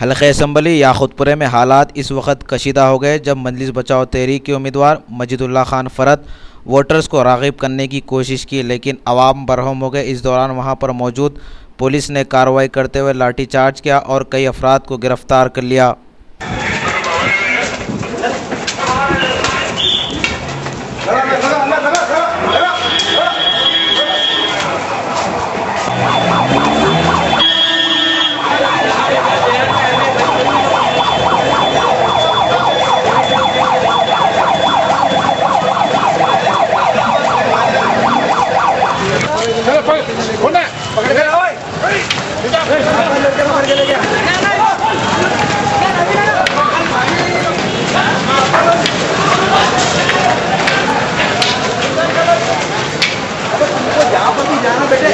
हल्के असम्बली याकुतपुरे में हालात इस वक्त कशीदा हो गए जब मजलिस बचाओ तहरीक के उम्मीदवार मजीदुल्लाह खान फरद वोटर्स को राग़िब करने की कोशिश की, लेकिन अवाम बरहम हो गए। इस दौरान वहां पर मौजूद पुलिस ने कार्रवाई करते हुए लाठीचार्ज किया और कई अफराद को गिरफ्तार कर लिया। जाना बेटे